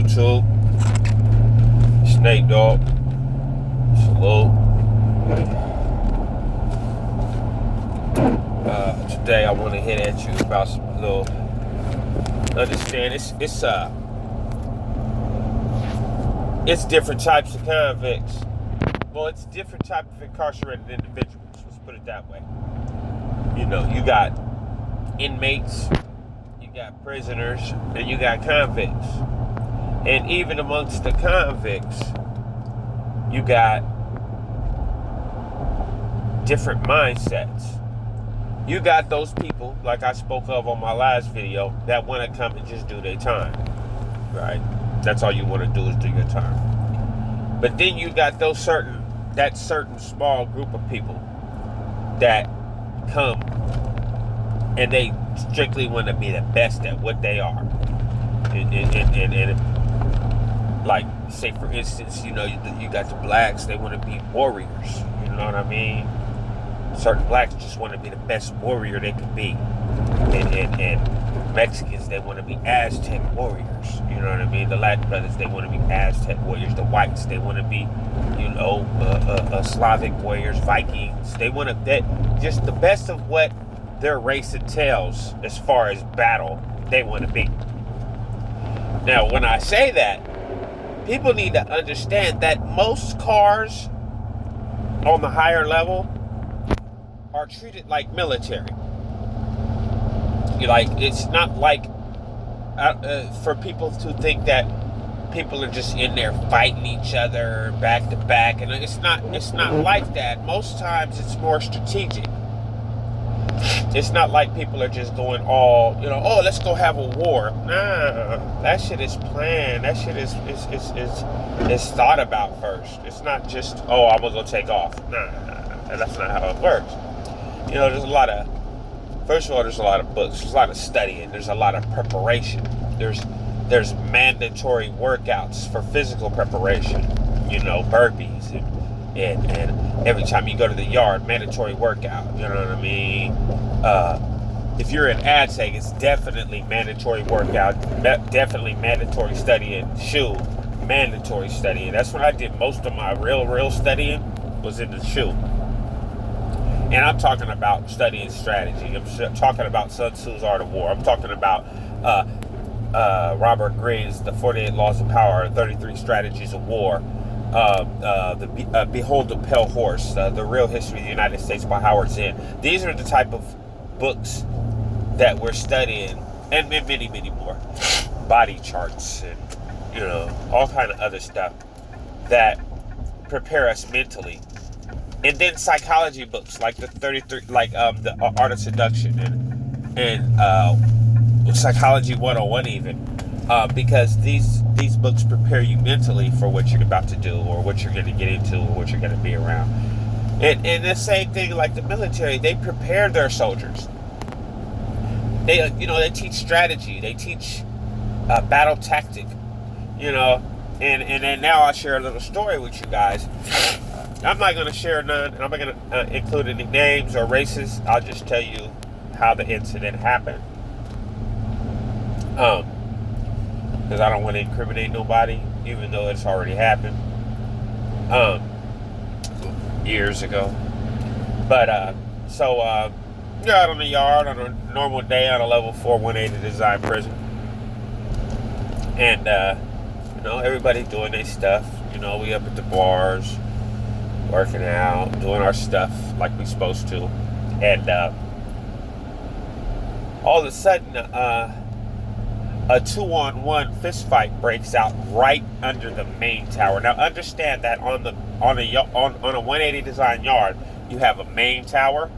YouTube? Snake Dog. Salute. Today I want to hit at you about some little. Understand it's different types of convicts. Well, it's different types of incarcerated individuals. Let's put it that way. You know, you got inmates, you got prisoners, and you got convicts. And even amongst the convicts, you got different mindsets. You got those people, like I spoke of on my last video, that want to come and just do their time. Right? That's all you want to do is do your time. But then you got that certain small group of people that come and they strictly want to be the best at what they are. And like, say for instance, you know, you got the blacks, they want to be warriors. You know what I mean? Certain blacks just want to be the best warrior they can be. And Mexicans, they want to be Aztec warriors. You know what I mean? The Latin brothers, they want to be Aztec warriors. The whites, they want to be, you know, Slavic warriors, Vikings. They want to, just the best of what their race entails as far as battle, they want to be. Now, when I say that, people need to understand that most cars on the higher level are treated like military. Like, it's not like for people to think that people are just in there fighting each other back to back, and it's not like that. Most times it's more strategic. It's not like people are just going all, you know, oh, let's go have a war. Nah, that shit is planned. That shit is thought about first. It's not just, oh, I'm gonna go take off. Nah, that's not how it works. You know, first of all, there's a lot of books, there's a lot of studying, there's a lot of preparation. There's mandatory workouts for physical preparation, you know, burpees and every time you go to the yard, mandatory workout, you know what I mean? If you're in ad tech, it's definitely mandatory workout, definitely mandatory studying, mandatory studying. That's when I did most of my real studying, was in the shoe. And I'm talking about studying strategy. I'm talking about Sun Tzu's Art of War. I'm talking about Robert Greene's The 48 Laws of Power, 33 Strategies of War, Behold the Pale Horse, The Real History of the United States by Howard Zinn. These are the type of books that we're studying, and many, many more. Body charts and, you know, all kind of other stuff that prepare us mentally. And then psychology books like the 33, like the Art of Seduction and Psychology 101 even, because these books prepare you mentally for what you're about to do or what you're going to get into or what you're going to be around. And the same thing like the military, they prepare their soldiers. They teach strategy, they teach battle tactic, you know. And then now I'll share a little story with you guys. I'm not going to share none, and I'm not going to include any names or races. I'll just tell you how the incident happened. Because I don't want to incriminate nobody, even though it's already happened. Years ago. But, you're out on the yard on a normal day on a level 4 180 design prison. And, everybody doing their stuff. You know, we up at the bars, working out, doing our stuff like we supposed to. And all of a sudden, a 2-on-1 fist fight breaks out right under the main tower. Now understand that on a 180 design yard, you have a main tower.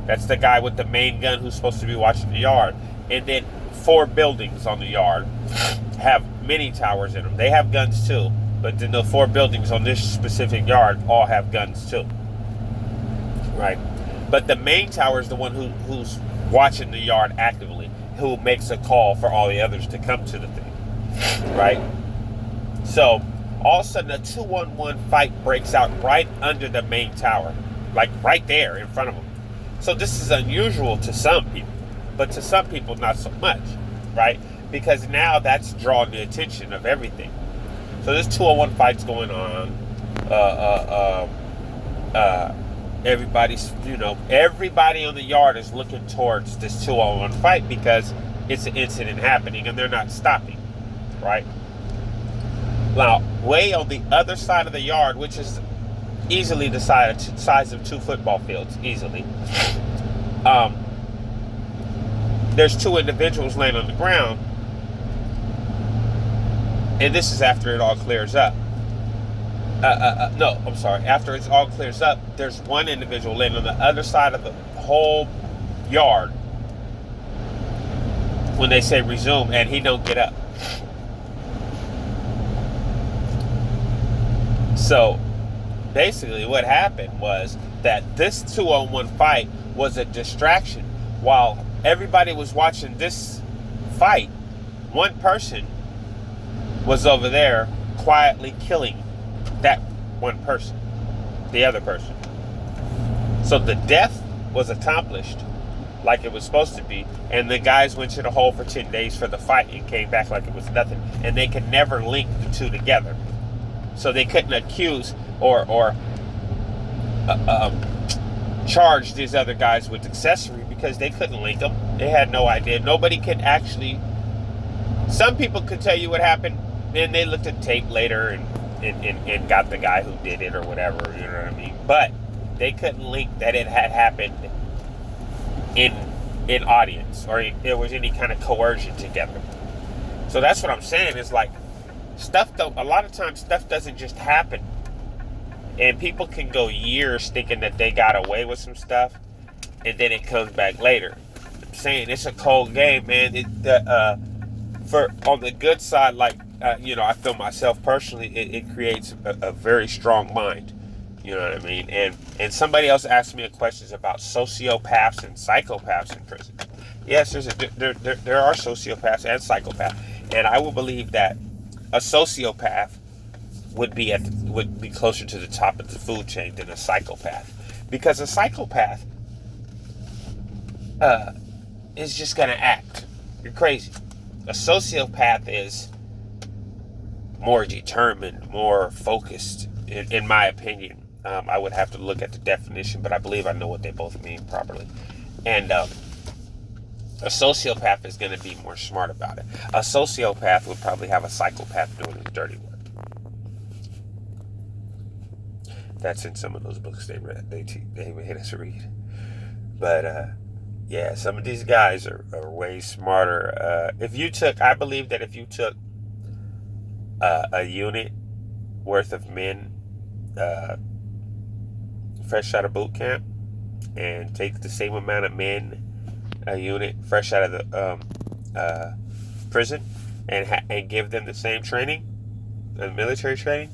That's the guy with the main gun who's supposed to be watching the yard. And then 4 buildings on the yard have many towers in them. They have guns too. But then the 4 buildings on this specific yard all have guns too. Right? But the main tower is the one who's watching the yard actively, who makes a call for all the others to come to the thing. Right? So, all of a sudden a 2-on-1 fight breaks out right under the main tower. Like right there in front of them. So this is unusual to some people. But to some people, not so much. Right? because now that's drawing the attention of everything. So there's 201 fights going on. Everybody's, everybody on the yard is looking towards this 201 fight because it's an incident happening and they're not stopping, right? Now, way on the other side of the yard, which is easily the size of 2 football fields, easily, there's 2 individuals laying on the ground, and this is after it all clears up. No, I'm sorry. After it all clears up, there's 1 individual laying on the other side of the whole yard when they say resume, and he don't get up. So basically what happened was that this 2-on-1 fight was a distraction. While everybody was watching this fight, one person was over there quietly killing that one person, the other person. So the death was accomplished like it was supposed to be, and the guys went to the hole for 10 days for the fight and came back like it was nothing, and they could never link the 2 together. So they couldn't accuse or charge these other guys with accessory because they couldn't link them. They had no idea. Nobody could actually. Some people could tell you what happened, and they looked at tape later and got the guy who did it or whatever. You know what I mean? But they couldn't link that it had happened in audience or there was any kind of coercion together. So that's what I'm saying. Is like a lot of times stuff doesn't just happen. And people can go years thinking that they got away with some stuff, and then it comes back later. I'm saying it's a cold game, man. For on the good side, like I feel myself personally, it creates a very strong mind. You know what I mean? And somebody else asked me a question about sociopaths and psychopaths in prison. Yes, there are sociopaths and psychopaths, and I will believe that a sociopath would be closer to the top of the food chain than a psychopath, because a psychopath is just gonna act. You're crazy. A sociopath is more determined, more focused, in my opinion. I would have to look at the definition, but I believe I know what they both mean properly. And a sociopath is going to be more smart about it. A sociopath would probably have a psychopath doing his dirty work. That's in some of those books they read. They made us read. But yeah, some of these guys are way smarter. I believe that if you took a unit worth of men fresh out of boot camp and take the same amount of men, a unit fresh out of the prison, and give them the same training, military training,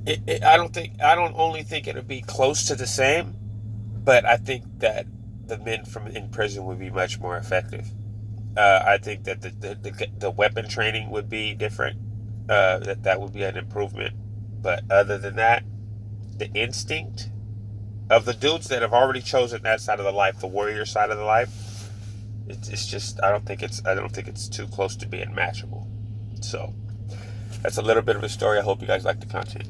I don't only think it'll be close to the same, but I think that the men from in prison would be much more effective. I think that the weapon training would be different. That would be an improvement. But other than that, the instinct of the dudes that have already chosen that side of the life, the warrior side of the life, it's just I don't think it's too close to being matchable. So that's a little bit of a story. I hope you guys like the content.